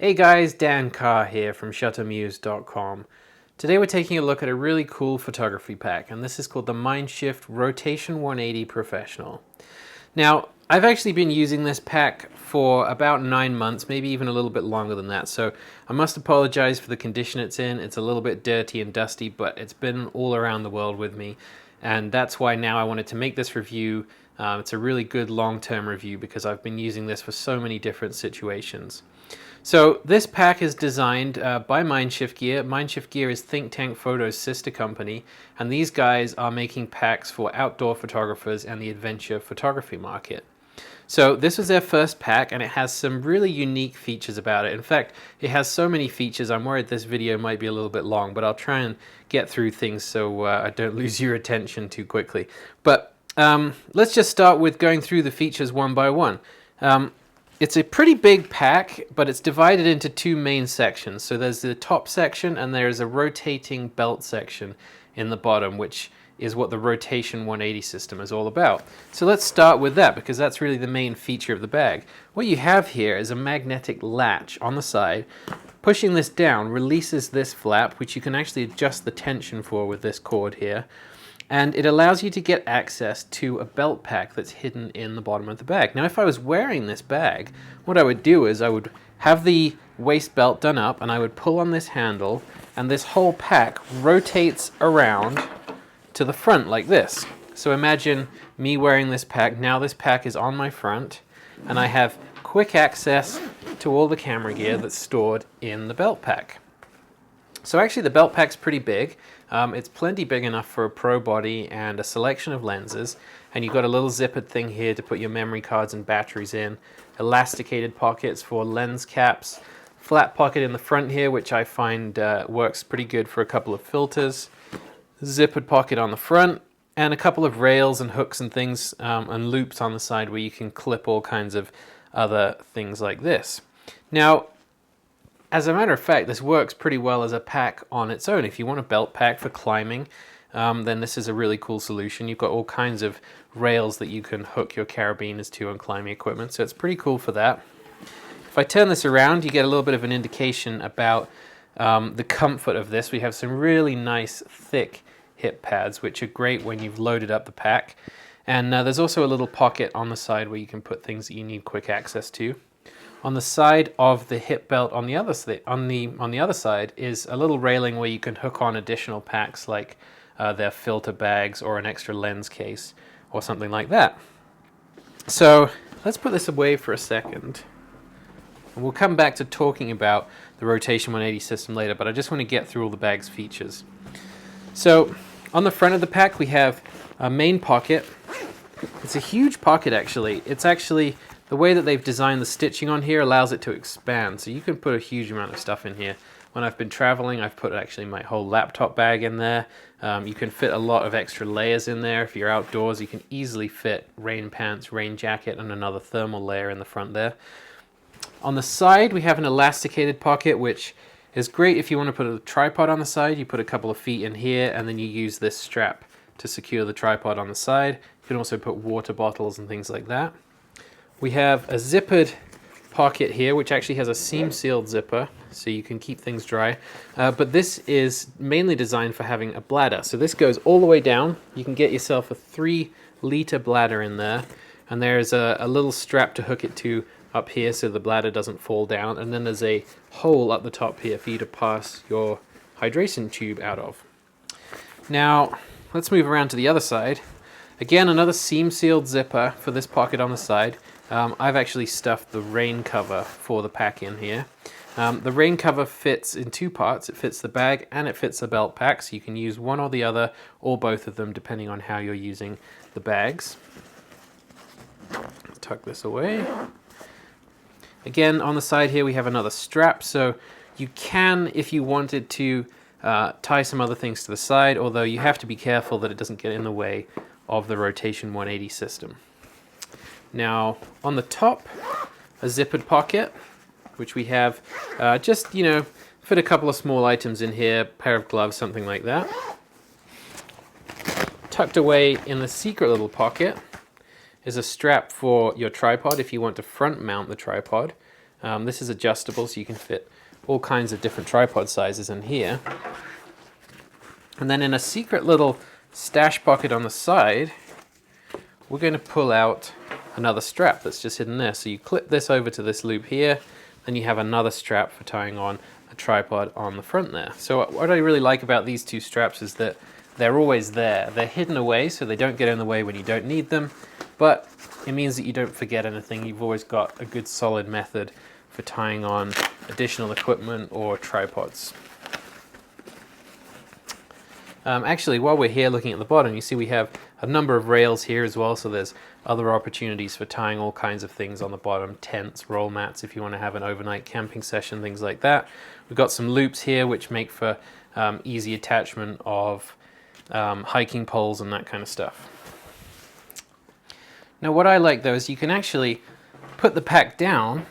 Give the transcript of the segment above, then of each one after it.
Hey guys, Dan Carr here from ShutterMuse.com. Today we're taking a look at a really cool photography pack, and this is called the MindShift Rotation 180 Professional. Now, I've actually been using this pack for about 9 months, maybe even a little bit longer than that, so I must apologize for the condition it's in. It's a little bit dirty and dusty, but it's been all around the world with me, and that's why now I wanted to make this review. It's a really good long-term review because I've been using this for so many different situations. So this pack is designed by MindShift Gear. MindShift Gear is Think Tank Photo's sister company, and these guys are making packs for outdoor photographers and the adventure photography market. So this was their first pack, and it has some really unique features about it. In fact, it has so many features, I'm worried this video might be a little bit long, but I'll try and get through things so I don't lose your attention too quickly. But let's just start with going through the features one by one. It's a pretty big pack, but it's divided into two main sections. So there's the top section and there's a rotating belt section in the bottom, which is what the Rotation 180 system is all about. So let's start with that because that's really the main feature of the bag. What you have here is a magnetic latch on the side. Pushing this down releases this flap, which you can actually adjust the tension for with this cord here. And it allows you to get access to a belt pack that's hidden in the bottom of the bag. Now, if I was wearing this bag, what I would do is I would have the waist belt done up and I would pull on this handle, and this whole pack rotates around to the front like this. So imagine me wearing this pack. Now this pack is on my front and I have quick access to all the camera gear that's stored in the belt pack. So actually the belt pack's pretty big. It's plenty big enough for a pro body and a selection of lenses, and you've got a little zippered thing here to put your memory cards and batteries in, elasticated pockets for lens caps, flat pocket in the front here, which I find works pretty good for a couple of filters, zippered pocket on the front, and a couple of rails and hooks and things and loops on the side where you can clip all kinds of other things like this. Now, as a matter of fact, this works pretty well as a pack on its own. If you want a belt pack for climbing, then this is a really cool solution. You've got all kinds of rails that you can hook your carabiners to on climbing equipment, so it's pretty cool for that. If I turn this around, you get a little bit of an indication about the comfort of this. We have some really nice, thick hip pads, which are great when you've loaded up the pack. And there's also a little pocket on the side where you can put things that you need quick access to. On the side of the hip belt on the other side is a little railing where you can hook on additional packs like their filter bags or an extra lens case or something like that. So let's put this away for a second. And we'll come back to talking about the Rotation 180 system later, but I just want to get through all the bag's features. So on the front of the pack we have a main pocket. It's a huge pocket actually. It's actually the way that they've designed the stitching on here allows it to expand, so you can put a huge amount of stuff in here. When I've been traveling, I've put actually my whole laptop bag in there. You can fit a lot of extra layers in there. If you're outdoors, you can easily fit rain pants, rain jacket, and another thermal layer in the front there. On the side, we have an elasticated pocket, which is great if you want to put a tripod on the side. You put a couple of feet in here, and then you use this strap to secure the tripod on the side. You can also put water bottles and things like that. We have a zippered pocket here, which actually has a seam-sealed zipper, so you can keep things dry. But this is mainly designed for having a bladder. So this goes all the way down. You can get yourself a 3-liter bladder in there, and there's a little strap to hook it to up here so the bladder doesn't fall down. And then there's a hole up the top here for you to pass your hydration tube out of. Now, let's move around to the other side. Again, another seam-sealed zipper for this pocket on the side. I've actually stuffed the rain cover for the pack in here. The rain cover fits in two parts. It fits the bag and it fits the belt pack, so you can use one or the other or both of them depending on how you're using the bags. Let's tuck this away. Again, on the side here we have another strap, so you can, if you wanted to, tie some other things to the side, although you have to be careful that it doesn't get in the way of the Rotation 180 system. Now, on the top, a zippered pocket, which we have just, fit a couple of small items in here, pair of gloves, something like that. Tucked away in the secret little pocket is a strap for your tripod if you want to front mount the tripod. This is adjustable, so you can fit all kinds of different tripod sizes in here. And then in a secret little stash pocket on the side, we're going to pull out another strap that's just hidden there. So you clip this over to this loop here, then you have another strap for tying on a tripod on the front there. So what I really like about these two straps is that they're always there. They're hidden away so they don't get in the way when you don't need them, but it means that you don't forget anything. You've always got a good solid method for tying on additional equipment or tripods. Actually, while we're here looking at the bottom, you see we have a number of rails here as well, so there's other opportunities for tying all kinds of things on the bottom, tents, roll mats if you want to have an overnight camping session, things like that. We've got some loops here which make for easy attachment of hiking poles and that kind of stuff. Now what I like though is you can actually put the pack down,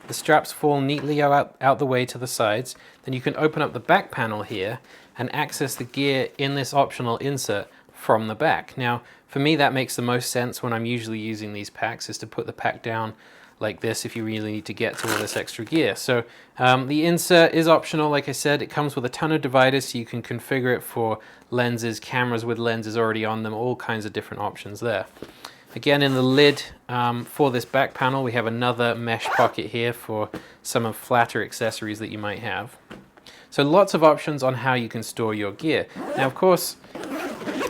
the straps fall neatly out the way to the sides, then you can open up the back panel here and access the gear in this optional insert from the back. Now, for me, that makes the most sense when I'm usually using these packs, is to put the pack down like this if you really need to get to all this extra gear. So the insert is optional, like I said. It comes with a ton of dividers, so you can configure it for lenses, cameras with lenses already on them, all kinds of different options there. Again, in the lid for this back panel, we have another mesh pocket here for some of flatter accessories that you might have. So lots of options on how you can store your gear. Now, of course,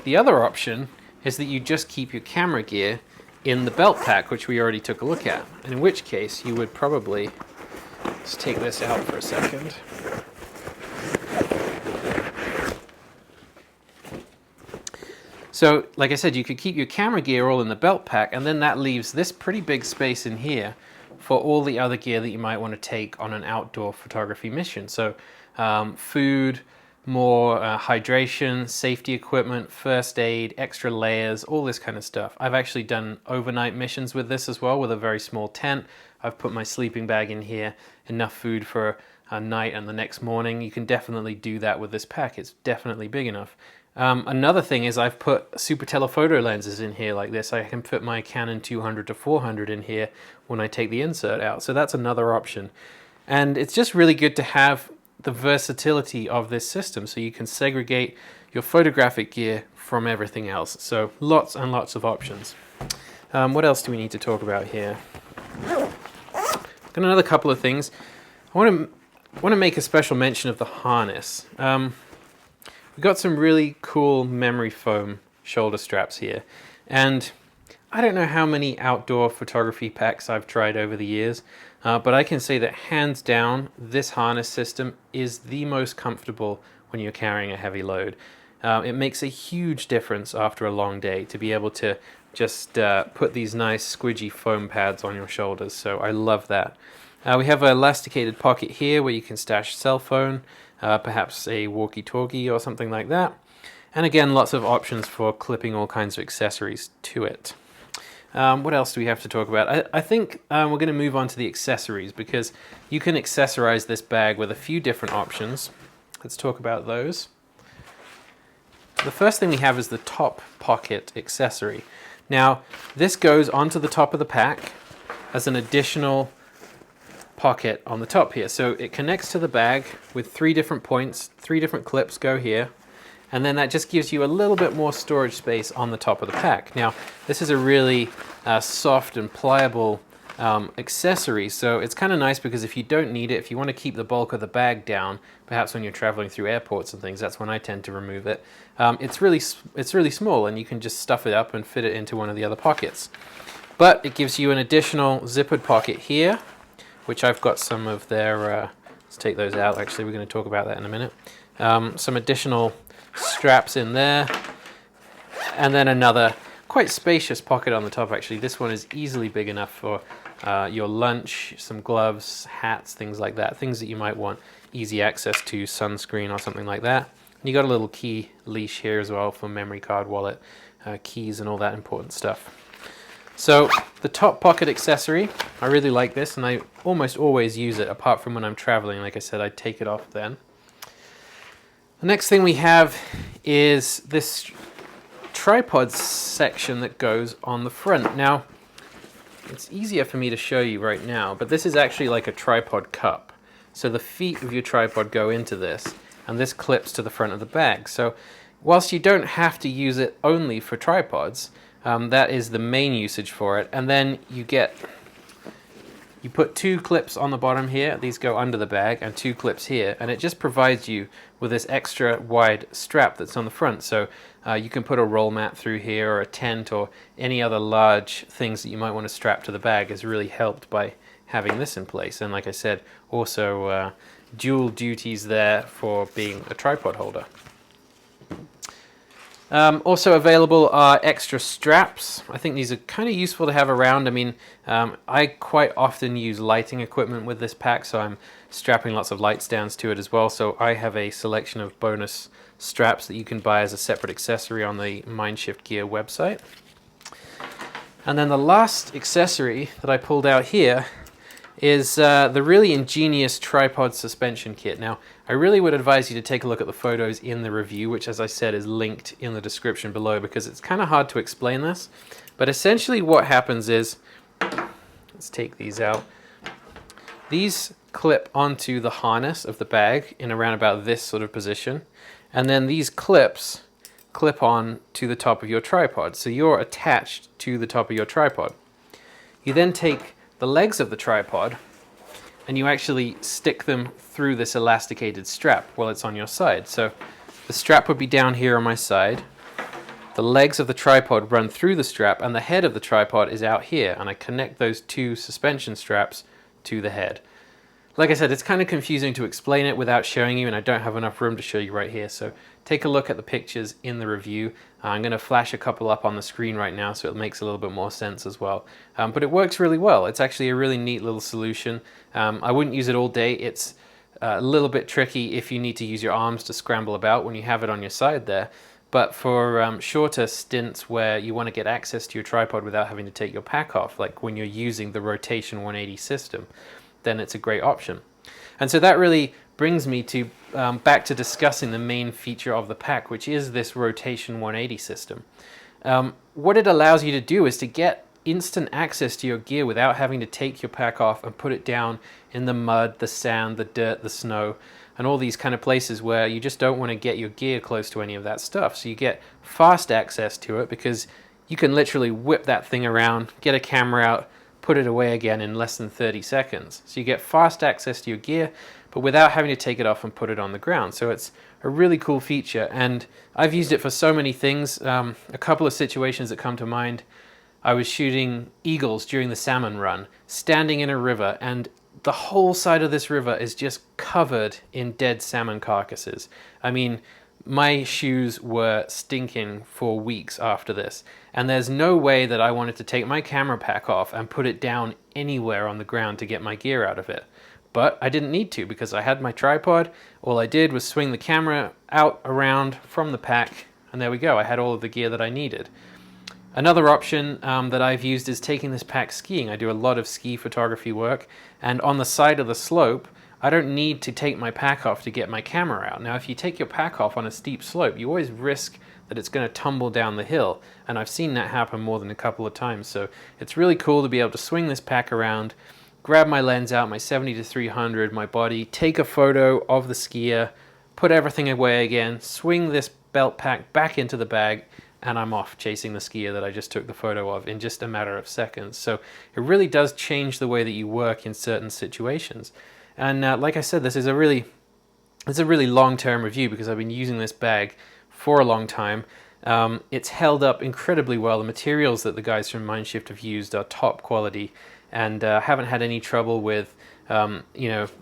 the other option is that you just keep your camera gear in the belt pack, which we already took a look at. And in which case, you would probably, let's take this out for a second. So, like I said, you could keep your camera gear all in the belt pack, and then that leaves this pretty big space in here for all the other gear that you might want to take on an outdoor photography mission. So food, more hydration, safety equipment, first aid, extra layers, all this kind of stuff. I've actually done overnight missions with this as well, with a very small tent. I've put my sleeping bag in here, enough food for a night and the next morning. You can definitely do that with this pack. It's definitely big enough. Another thing is I've put super telephoto lenses in here like this. I can fit my Canon 200 to 400 in here when I take the insert out. So that's another option. And it's just really good to have the versatility of this system, so you can segregate your photographic gear from everything else. So lots and lots of options. What else do we need to talk about here? Got another couple of things. I want to make a special mention of the harness. We've got some really cool memory foam shoulder straps here, and I don't know how many outdoor photography packs I've tried over the years, but I can say that hands down, this harness system is the most comfortable when you're carrying a heavy load. It makes a huge difference after a long day to be able to just put these nice squidgy foam pads on your shoulders, so I love that. We have an elasticated pocket here where you can stash a cell phone, perhaps a walkie-talkie or something like that. And again, lots of options for clipping all kinds of accessories to it. What else do we have to talk about? I think we're going to move on to the accessories, because you can accessorize this bag with a few different options. Let's talk about those. The first thing we have is the top pocket accessory. Now, this goes onto the top of the pack as an additional pocket on the top here. So it connects to the bag with 3 different points, 3 different clips go here, and then that just gives you a little bit more storage space on the top of the pack. Now, this is a really soft and pliable accessory, so it's kind of nice because if you don't need it, if you want to keep the bulk of the bag down, perhaps when you're traveling through airports and things, that's when I tend to remove it. It's really small, and you can just stuff it up and fit it into one of the other pockets. But it gives you an additional zippered pocket here, which I've got some of their, let's take those out, actually we're going to talk about that in a minute. Some additional straps in there, and then another quite spacious pocket on the top. Actually, this one is easily big enough for your lunch, some gloves, hats, things like that, things that you might want easy access to, sunscreen or something like that. And you got a little key leash here as well for memory card, wallet, keys and all that important stuff. So the top pocket accessory, I really like this, and I almost always use it apart from when I'm traveling. Like I said, I take it off then. The next thing we have is this tripod section that goes on the front. Now, it's easier for me to show you right now, but this is actually like a tripod cup. So the feet of your tripod go into this, and this clips to the front of the bag. So whilst you don't have to use it only for tripods, that is the main usage for it. And then you put 2 clips on the bottom here, these go under the bag, and 2 clips here, and it just provides you with this extra wide strap that's on the front. So you can put a roll mat through here, or a tent, or any other large things that you might want to strap to the bag is really helped by having this in place. And like I said, also dual duties there for being a tripod holder. Also available are extra straps. I think these are kind of useful to have around. I mean, I quite often use lighting equipment with this pack, so I'm strapping lots of light stands to it as well. So I have a selection of bonus straps that you can buy as a separate accessory on the MindShift Gear website. And then the last accessory that I pulled out here is the really ingenious tripod suspension kit. Now, I really would advise you to take a look at the photos in the review, which, as I said, is linked in the description below, because it's kind of hard to explain this. But essentially what happens is, let's take these out. These clip onto the harness of the bag in around about this sort of position, and then these clips clip on to the top of your tripod. So you're attached to the top of your tripod. You then take the legs of the tripod and you actually stick them through this elasticated strap while it's on your side. So the strap would be down here on my side, the legs of the tripod run through the strap, and the head of the tripod is out here, and I connect those 2 suspension straps to the head. Like I said, it's kind of confusing to explain it without showing you, and I don't have enough room to show you right here, so take a look at the pictures in the review. I'm going to flash a couple up on the screen right now so it makes a little bit more sense as well. But it works really well. It's actually a really neat little solution. I wouldn't use it all day. It's a little bit tricky if you need to use your arms to scramble about when you have it on your side there. But for shorter stints where you want to get access to your tripod without having to take your pack off, like when you're using the Rotation 180 system, then it's a great option. And so that really brings me to back to discussing the main feature of the pack, which is this Rotation 180 system. What it allows you to do is to get instant access to your gear without having to take your pack off and put it down in the mud, the sand, the dirt, the snow, and all these kind of places where you just don't want to get your gear close to any of that stuff. So you get fast access to it because you can literally whip that thing around, get a camera out, put it away again in less than 30 seconds. So you get fast access to your gear, but without having to take it off and put it on the ground. So it's a really cool feature, and I've used it for so many things. A couple of situations that come to mind. I was shooting eagles during the salmon run, standing in a river, and the whole side of this river is just covered in dead salmon carcasses. I mean, my shoes were stinking for weeks after this, and there's no way that I wanted to take my camera pack off and put it down anywhere on the ground to get my gear out of it. But I didn't need to because I had my tripod. All I did was swing the camera out around from the pack, and there we go. I had all of the gear that I needed. Another option that I've used is taking this pack skiing. I do a lot of ski photography work, and on the side of the slope, I don't need to take my pack off to get my camera out. Now, if you take your pack off on a steep slope, you always risk that it's going to tumble down the hill, and I've seen that happen more than a couple of times. So it's really cool to be able to swing this pack around, grab my lens out, my 70-300, my body, take a photo of the skier, put everything away again, swing this belt pack back into the bag, and I'm off chasing the skier that I just took the photo of in just a matter of seconds. So it really does change the way that you work in certain situations. And like I said, this is a really long-term review because I've been using this bag for a long time. It's held up incredibly well. The materials that the guys from MindShift have used are top quality, and haven't had any trouble with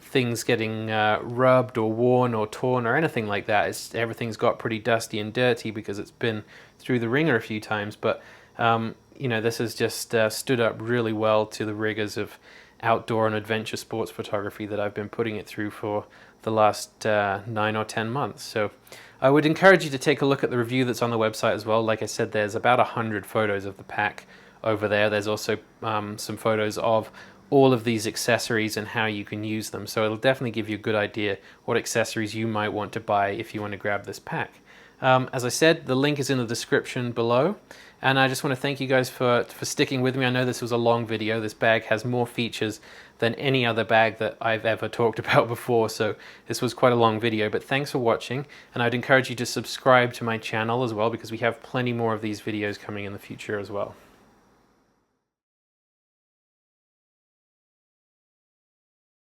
things getting rubbed or worn or torn or anything like that. Everything's got pretty dusty and dirty because it's been through the ringer a few times, but this has just stood up really well to the rigors of outdoor and adventure sports photography that I've been putting it through for the last 9 or 10 months. So I would encourage you to take a look at the review that's on the website as well. Like I said, there's about 100 photos of the pack over there. There's also some photos of all of these accessories and how you can use them. So it'll definitely give you a good idea what accessories you might want to buy if you want to grab this pack. As I said, the link is in the description below. And I just want to thank you guys for sticking with me. I know this was a long video. This bag has more features than any other bag that I've ever talked about before, so this was quite a long video, but thanks for watching, and I'd encourage you to subscribe to my channel as well, because we have plenty more of these videos coming in the future as well.